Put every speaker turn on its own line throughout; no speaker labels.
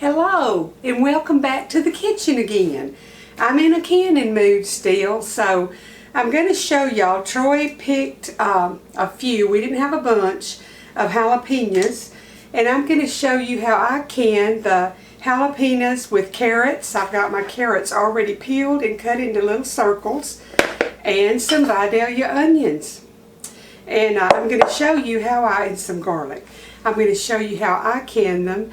Hello and welcome back to the kitchen again. I'm in a canning mood still, so I'm going to show y'all. Troy picked a few, we didn't have a bunch, of jalapenos, and I'm going to show you how I can the jalapenos with carrots. I've got my carrots already peeled and cut into little circles, and some Vidalia onions. And I'm going to show you how and some garlic. I'm going to show you how I can them.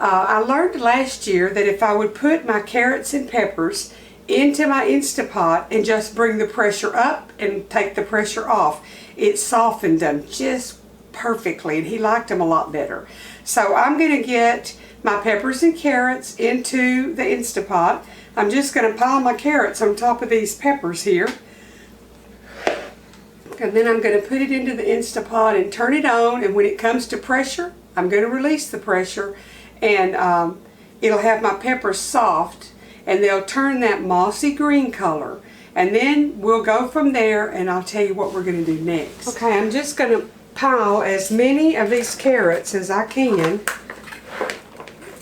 I learned last year that if I would put my carrots and peppers into my Instapot and just bring the pressure up and take the pressure off, it softened them just perfectly, and he liked them a lot better. So I'm going to get my peppers and carrots into the Instapot. I'm just going to pile my carrots on top of these peppers here. And then I'm going to put it into the Instapot and turn it on, and when it comes to pressure, I'm going to release the pressure, and it'll have my peppers soft, and they'll turn that mossy green color. And then we'll go from there, and I'll tell you what we're going to do next. Okay, I'm just going to pile as many of these carrots as I can.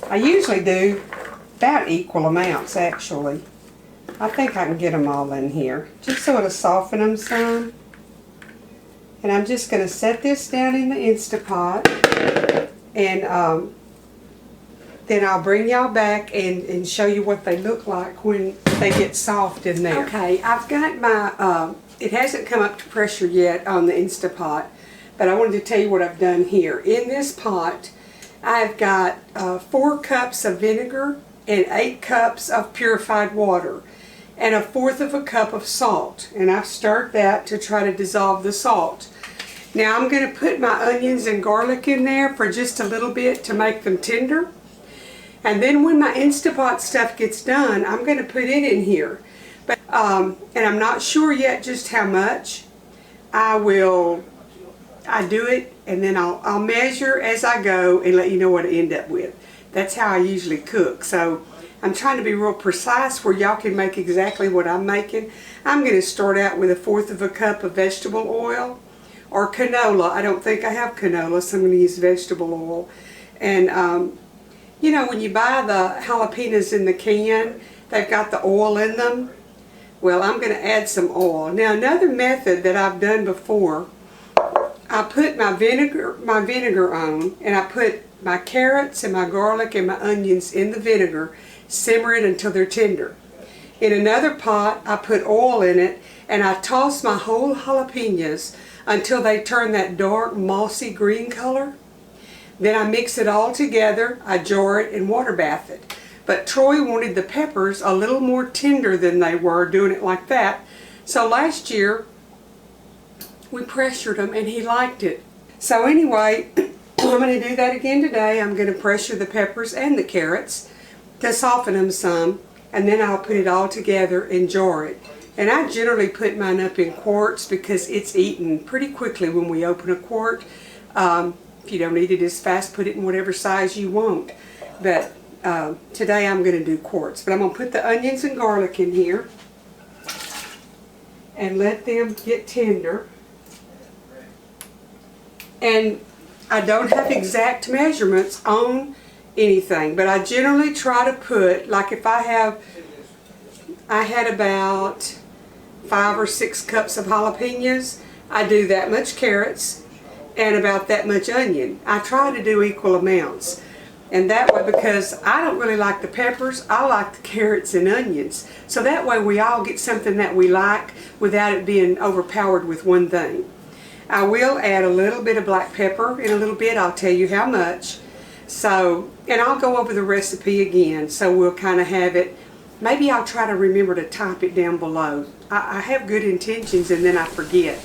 I usually do about equal amounts, actually. I think I can get them all in here, just so it'll soften them some. And I'm just going to set this down in the Instapot, and then I'll bring y'all back and show you what they look like when they get soft in there. Okay, I've got my, it hasn't come up to pressure yet on the Instapot, but I wanted to tell you what I've done here. In this pot, I've got 4 cups of vinegar and 8 cups of purified water, and 1/4 cup of salt. And I've stirred that to try to dissolve the salt. Now I'm going to put my onions and garlic in there for just a little bit to make them tender. And then when my Instapot stuff gets done, I'm going to put it in here. But and I'm not sure yet just how much. I do it, and then I'll measure as I go and let you know what I end up with. That's how I usually cook. So I'm trying to be real precise where y'all can make exactly what I'm making. I'm going to start out with 1/4 cup of vegetable oil or canola. I don't think I have canola, so I'm going to use vegetable oil. And you know, when you buy the jalapenos in the can, they've got the oil in them. Well, I'm going to add some oil. Now, another method that I've done before, I put my vinegar on, and I put my carrots and my garlic and my onions in the vinegar, simmer it until they're tender. In another pot, I put oil in it, and I toss my whole jalapenos until they turn that dark mossy green color. Then I mix it all together, I jar it and water bath it. But Troy wanted the peppers a little more tender than they were doing it like that. So last year, we pressured them and he liked it. So anyway, I'm going to do that again today. I'm going to pressure the peppers and the carrots to soften them some. And then I'll put it all together and jar it. And I generally put mine up in quarts because it's eaten pretty quickly when we open a quart. If you don't eat it as fast, put it in whatever size you want. But today I'm going to do quarts. But I'm going to put the onions and garlic in here and let them get tender. And I don't have exact measurements on anything, but I generally try to put, like if I had about 5 or 6 cups of jalapenos, I do that much carrots and about that much onion. I try to do equal amounts. And that way, because I don't really like the peppers, I like the carrots and onions. So that way we all get something that we like without it being overpowered with one thing. I will add a little bit of black pepper in a little bit. I'll tell you how much. So, and I'll go over the recipe again, so we'll kind of have it. Maybe I'll try to remember to type it down below. I have good intentions and then I forget.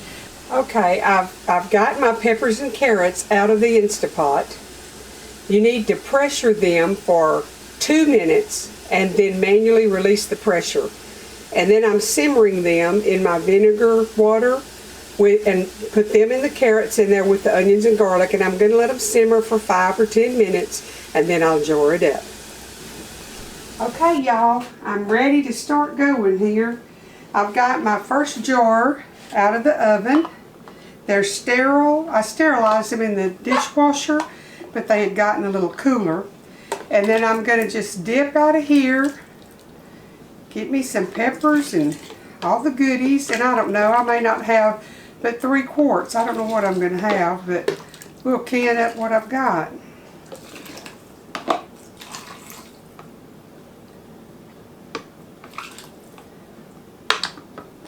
Okay, I've got my peppers and carrots out of the Instapot. You need to pressure them for 2 minutes and then manually release the pressure. And then I'm simmering them in my vinegar water and put them in the carrots in there with the onions and garlic, and I'm going to let them simmer for 5 or 10 minutes and then I'll jar it up. Okay, y'all, I'm ready to start going here. I've got my first jar out of the oven. They're sterile. I sterilized them in the dishwasher, but they had gotten a little cooler. And then I'm going to just dip out of here, get me some peppers and all the goodies. And I don't know, I may not have but 3 quarts. I don't know what I'm going to have, but we'll can up what I've got.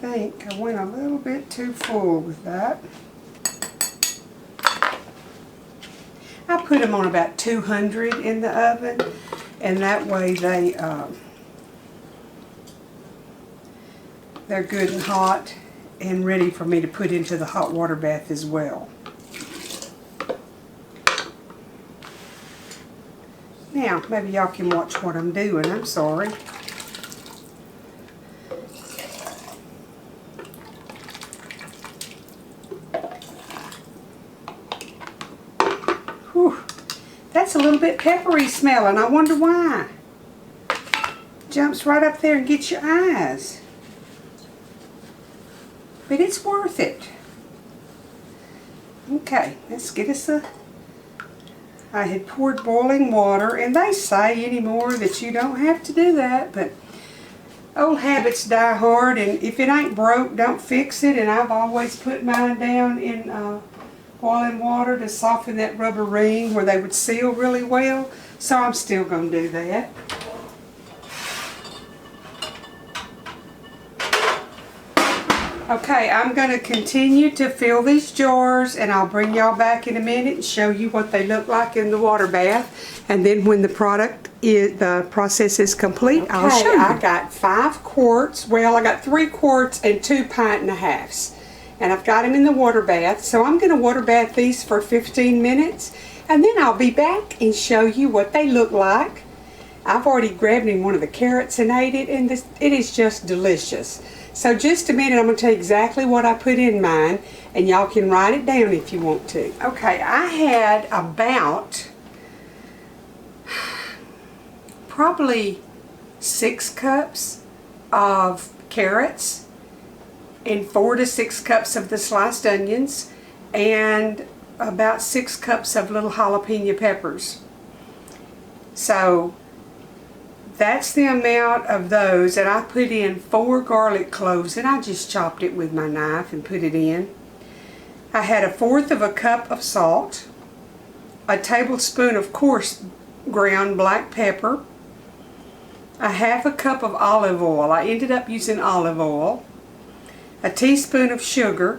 I think I went a little bit too full with that. I put them on about 200 in the oven, and that way they're good and hot and ready for me to put into the hot water bath as well. Now, maybe y'all can watch what I'm doing. I'm sorry. Whew. That's a little bit peppery smelling. I wonder why. Jumps right up there and gets your eyes. But it's worth it. Okay, let's get us a... I had poured boiling water, and they say anymore that you don't have to do that, but old habits die hard, and if it ain't broke, don't fix it. And I've always put mine down in boiling water to soften that rubber ring where they would seal really well, so I'm still going to do that. Okay, I'm going to continue to fill these jars, and I'll bring y'all back in a minute and show you what they look like in the water bath. And then when the process is complete, I'll show you. I got 5 quarts. Well, I got 3 quarts and 2 1/2 pints. And I've got them in the water bath. So I'm going to water bath these for 15 minutes. And then I'll be back and show you what they look like. I've already grabbed in one of the carrots and ate it, and it is just delicious. So just a minute, I'm going to tell you exactly what I put in mine, and y'all can write it down if you want to. Okay, I had about probably 6 cups of carrots and 4 to 6 cups of the sliced onions and about 6 cups of little jalapeno peppers. So that's the amount of those, and I put in 4 garlic cloves, and I just chopped it with my knife and put it in. I had 1/4 of a cup of salt, a tablespoon of coarse ground black pepper, a 1/2 cup of olive oil. I ended up using olive oil, a teaspoon of sugar,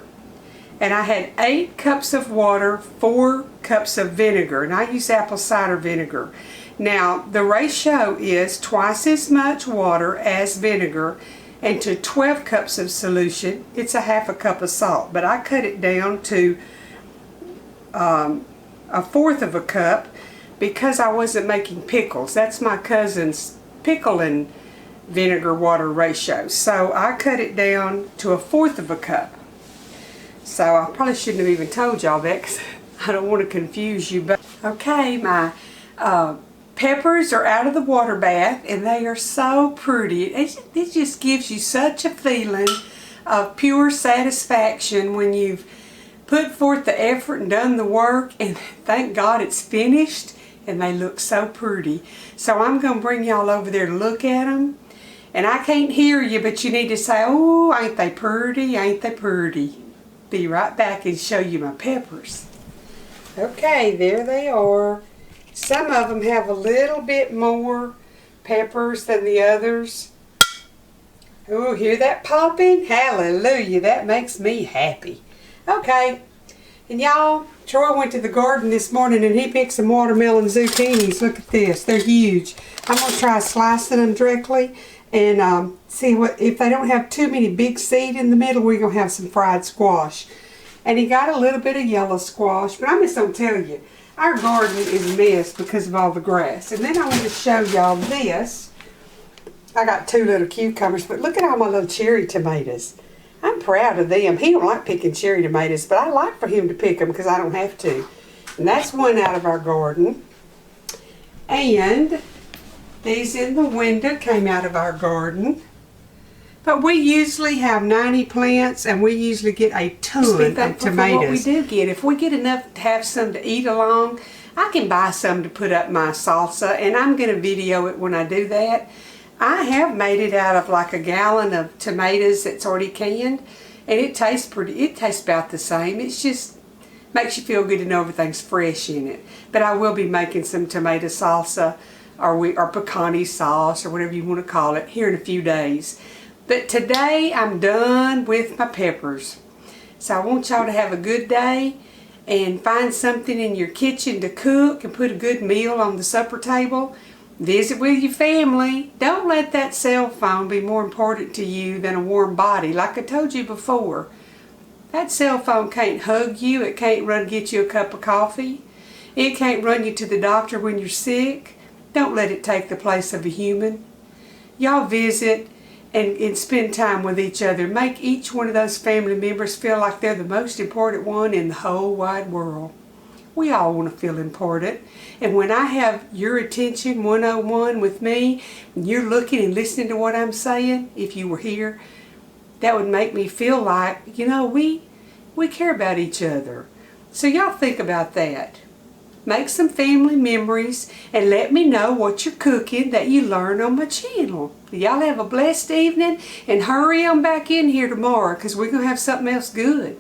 and I had 8 cups of water, 4 cups of vinegar, and I use apple cider vinegar. Now, the ratio is twice as much water as vinegar, and to 12 cups of solution, it's a 1/2 cup of salt. But I cut it down to 1/4 of a cup because I wasn't making pickles. That's my cousin's pickle and vinegar water ratio. So I cut it down to 1/4 of a cup. So I probably shouldn't have even told y'all that because I don't want to confuse you. But okay, my peppers are out of the water bath, and they are so pretty. It just gives you such a feeling of pure satisfaction when you've put forth the effort and done the work, and thank God it's finished, and they look so pretty. So I'm going to bring y'all over there to look at them. And I can't hear you, but you need to say, "Oh, ain't they pretty, ain't they pretty?" Be right back and show you my peppers. Okay, there they are. Some of them have a little bit more peppers than the others. Oh, hear that popping? Hallelujah, that makes me happy. Okay, and y'all, Troy went to the garden this morning and he picked some watermelon zucchinis. Look at this, they're huge. I'm going to try slicing them directly and see what, if they don't have too many big seed in the middle, we're going to have some fried squash. And he got a little bit of yellow squash, but I'm just going to tell you, our garden is a mess because of all the grass. And then I want to show y'all this. I got 2 little cucumbers, but look at all my little cherry tomatoes. I'm proud of them. He don't like picking cherry tomatoes, but I like for him to pick them because I don't have to. And that's one out of our garden. And these in the window came out of our garden. But we usually have 90 plants, and we usually get a ton of tomatoes. What we do get, if we get enough to have some to eat along, I can buy some to put up my salsa, and I'm going to video it when I do that. I have made it out of like a gallon of tomatoes that's already canned, and it tastes about the same. It's just makes you feel good to know everything's fresh in it. But I will be making some tomato salsa or pecani sauce or whatever you want to call it here in a few days. But today I'm done with my peppers. So I want y'all to have a good day and find something in your kitchen to cook and put a good meal on the supper table. Visit with your family. Don't let that cell phone be more important to you than a warm body. Like I told you before, that cell phone can't hug you. It can't run get you a cup of coffee. It can't run you to the doctor when you're sick. Don't let it take the place of a human. Y'all visit and spend time with each other. Make each one of those family members feel like they're the most important one in the whole wide world. We all want to feel important. And when I have your attention 101 with me, and you're looking and listening to what I'm saying, if you were here, that would make me feel like, you know, we care about each other. So y'all think about that. Make some family memories and let me know what you're cooking that you learn on my channel. Y'all have a blessed evening and hurry on back in here tomorrow because we're going to have something else good.